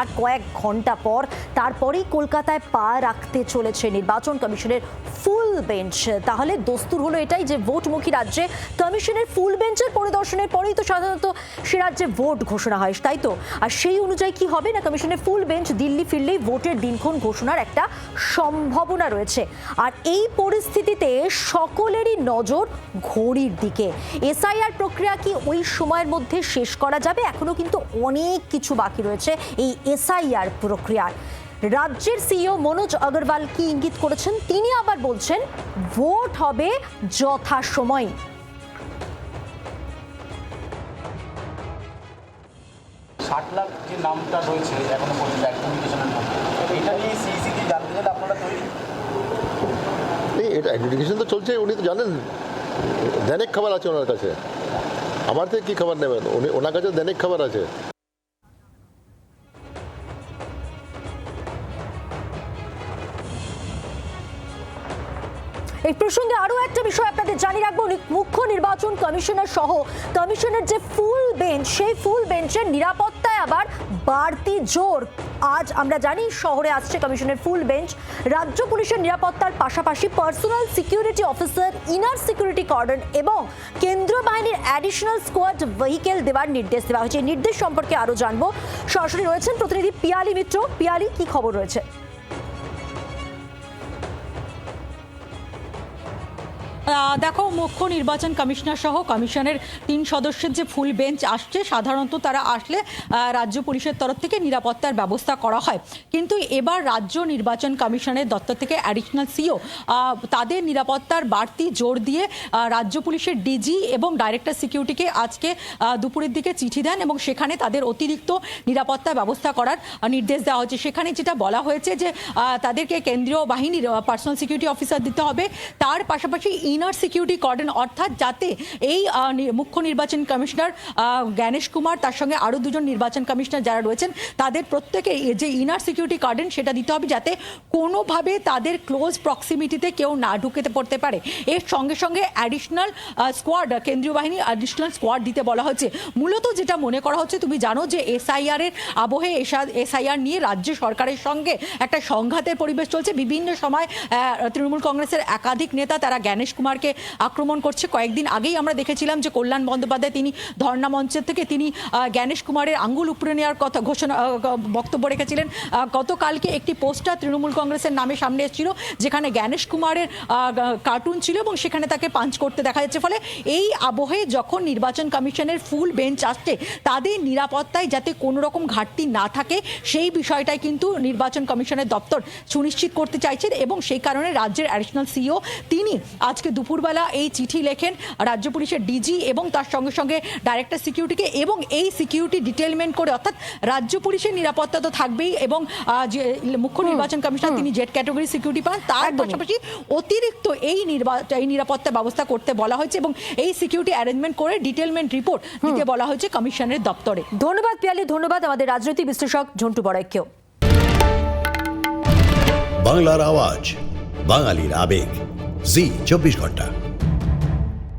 আর কয়েক ঘন্টা পর তারপরেই কলকাতায় পা রাখতে চলেছে নির্বাচন কমিশনের ফুল বেঞ্চ। তাহলে দস্তুর হলো এটাই যে ভোটমুখী রাজ্যে কমিশনের ফুল বেঞ্চের পরিদর্শনের পরেই তো সাধারণত সে রাজ্যে ভোট ঘোষণা হয়, তাই তো? আর সেই অনুযায়ী কি হবে না, কমিশনের ফুল বেঞ্চ দিল্লি ফিরলেই ভোটের দিনক্ষণ ঘোষণার একটা সম্ভাবনা রয়েছে। আর এই পরিস্থিতিতে সকলেরই নজর ঘড়ির দিকে। এসআইআর প্রক্রিয়া কি ওই সময়ের মধ্যে শেষ করা যাবে? এখনো কিন্তু অনেক কিছু বাকি রয়েছে এই এসআইআর প্রক্রিয়ার। রাজ্যের সিইও মনোজ আগরওয়াল কি ইঙ্গিত করেছেন? তিনি আবার বলছেন ভোট হবে যথাসময়ে। 60 লাখ যে নামটা রয়েছে এখনো পর্যন্ত অ্যাডমিনিস্ট্রেশনের মধ্যে, এটা নিয়ে সিইসি কি জানতে চাইলে আপনারা তৈরি? এটা অ্যাডমিনিস্ট্রেশন তো চলছে, উনি তো জানেন, দৈনিক খবর আছে ওনার কাছে। আমার থেকে কি খবর নেবেন? ওনার কাছে দৈনিক খবর আছে। এই প্রসঙ্গে আরো একটা বিষয় আপনাদের জানিয়ে রাখবো, মুখ্য নির্বাচন কমিশনার সহ কমিশনের যে ফুল বেঞ্চ, সেই ফুল বেঞ্চের নিরাপত্তায় আবার বাড়তি জোর। আজ আমরা জানি শহরে আসছে কমিশনের ফুল বেঞ্চ। রাজ্য পুলিশের নিরাপত্তার পাশাপাশি personal security officer, inner security cordon এবং কেন্দ্রীয় বাহিনীর অ্যাডিশনাল স্কোয়াড ভেহিকেল দেওয়ার নির্দেশ দেওয়া হয়েছে। এই নির্দেশ সম্পর্কে আরো জানবো, সরাসরি রয়েছেন প্রতিনিধি পিয়ালি মিত্র। পিয়ালি, কি খবর রয়েছে? দেখো, মুখ্য নির্বাচন কমিশনার সহ কমিশনের 3 সদস্যের যে ফুল বেঞ্চ আসছে, সাধারণত তারা আসলে রাজ্য পুলিশের তরফ থেকে নিরাপত্তার ব্যবস্থা করা হয়। কিন্তু এবার রাজ্য নির্বাচন কমিশনের দপ্তর থেকে অ্যাডিশনাল সিও তাদের নিরাপত্তার বাড়তি জোর দিয়ে রাজ্য পুলিশের ডিজি এবং ডাইরেক্টর সিকিউরিটিকে আজকে দুপুরের দিকে চিঠি দেন এবং সেখানে তাদের অতিরিক্ত নিরাপত্তা ব্যবস্থা করার নির্দেশ দেওয়া হয়েছে। সেখানে যেটা বলা হয়েছে যে তাদেরকে কেন্দ্রীয় বাহিনীর পার্সোনাল সিকিউরিটি অফিসার দিতে হবে, তার পাশাপাশি ইনার সিকিউরিটি কর্ডন, অর্থাৎ যাতে এই মুখ্য নির্বাচন কমিশনার জ্ঞানেশ কুমার, তার সঙ্গে আরও 2 জন নির্বাচন কমিশনার যারা রয়েছেন, তাদের প্রত্যেকে যে ইনার সিকিউরিটি কর্ডন সেটা দিতে হবে, যাতে কোনোভাবে তাদের ক্লোজ প্রক্সিমিটিতে কেউ না ঢুকেতে পড়তে পারে। এর সঙ্গে সঙ্গে অ্যাডিশনাল স্কোয়াড, কেন্দ্রীয় বাহিনী অ্যাডিশনাল স্কোয়াড দিতে বলা হয়েছে। মূলত যেটা মনে করা হচ্ছে, তুমি জানো যে এসআইআর এর আবহে এসআইআর নিয়ে রাজ্য সরকারের সঙ্গে একটা সংঘাতের পরিবেশ চলছে। বিভিন্ন সময় তৃণমূল কংগ্রেসের একাধিক নেতা তারা জ্ঞানেশ কুমারকে আক্রমণ করছে। কয়েকদিন আগেই আমরা দেখেছিলাম যে কল্যাণ বন্দ্যোপাধ্যায় তিনি ধর্ণা মঞ্চের থেকে তিনি জ্ঞানেশ কুমারের আঙ্গুল উপড়ে নেওয়ার কথা বক্তব্য রেখেছিলেন। গতকালকে একটি পোস্টার তৃণমূল কংগ্রেসের নামে সামনে এসেছিল, যেখানে জ্ঞানেশ কুমারের কার্টুন ছিল এবং সেখানে তাকে পাঞ্চ করতে দেখা যাচ্ছে। ফলে এই আবহে যখন নির্বাচন কমিশনের ফুল বেঞ্চ আসছে, তাদের নিরাপত্তায় যাতে কোনো রকম ঘাটতি না থাকে সেই বিষয়টাই কিন্তু নির্বাচন কমিশনের দপ্তর সুনিশ্চিত করতে চাইছেন। এবং সেই কারণে রাজ্যের অ্যাডিশনাল সিইও তিনি আজকে দুপুরবেলা এই চিঠি লেখেন রাজ্য পুলিশের ডিজি এবং তার সঙ্গে সঙ্গে ডাইরেক্টর সিকিউরিটিকে, এবং এই সিকিউরিটি ডিটেলমেন্ট করে, অর্থাৎ রাজ্য পুলিশের নিরাপত্তা তো থাকবেই এবং যে মুখ্য নির্বাচন কমিশনার তিনি জেড ক্যাটাগরি সিকিউরিটি পান, তার পাশাপাশি অতিরিক্ত এই নিরাপত্তা ব্যবস্থা করতে বলা হয়েছে এবং এই সিকিউরিটি অ্যারেঞ্জমেন্ট করে ডিটেলমেন্ট রিপোর্ট দিতে বলা হয়েছে কমিশনের দপ্তরে। ধন্যবাদ পিয়ালি, ধন্যবাদ আমাদের রাজনৈতিক বিশ্লেষক ঝন্টু বড়াইকেও। বাংলার আওয়াজ, বাঙালির আবেগ, জি 24 ঘন্টা।